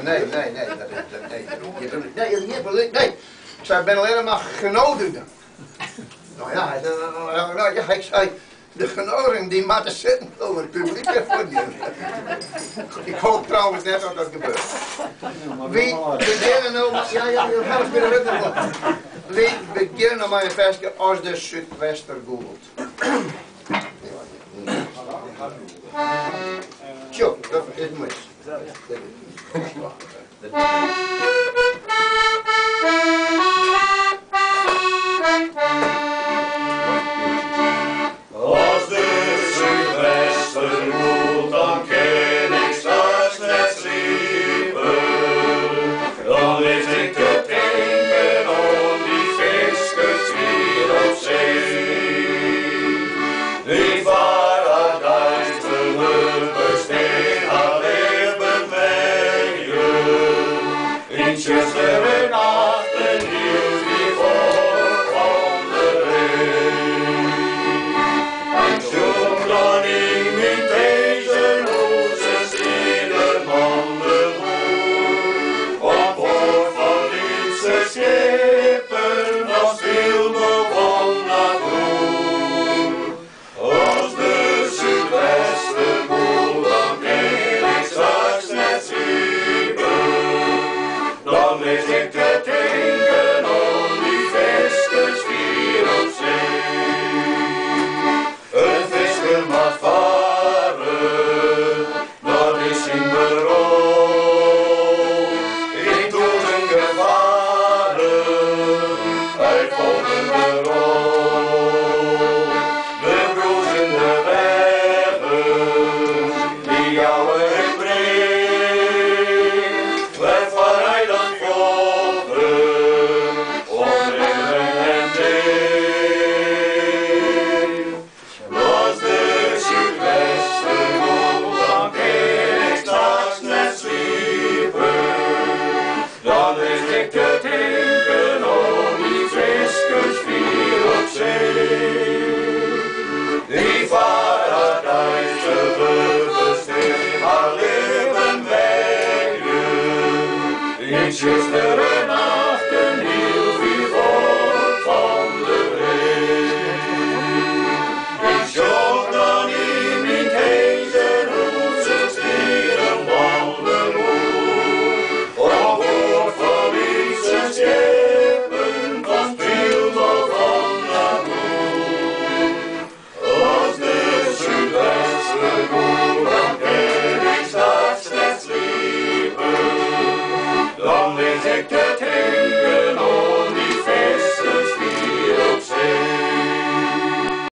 Nee, ik ben alleen maar genodigd. Nou ja, ik zei, de genodigden die moeten zitten over het publiek voor die. Ik hoop trouwens net dat dat gebeurt. Wie beginnen nou, wie beginnen nou maar een versje als de Zuidwester googelt. Tjo, dat is mis. Als de Zuidwester roept, dan kan ik straks net sliepen. Dan lig ik te denken om die visjes hier op zee. Die paradijs geluk besteedt haar leven mee. Ietsjes er een achter hield die voor van de ree. Ik zoek dan in mijn deze rozen zielen van de boer. Op boord van liefste schepen, dan viel me van naar voren. Als de Zuidwester boel, dan kan ik straks net sliepen. Dan lig ik te denken om die visjes hier op zee. Een visser mag varen, dat is in berouw. Ik doe een gevaren, uit volgende rol. De broezende wegen, die jou ik breng, blijf waar hij dan volgen, op regen en zee. Als de Zuidwester roept, dan kan ik straks net sliepen. Dan lig ik te denken om die visjes hier op zee. Die paradijs geluk besteedt haar leven weg. Ietsjes er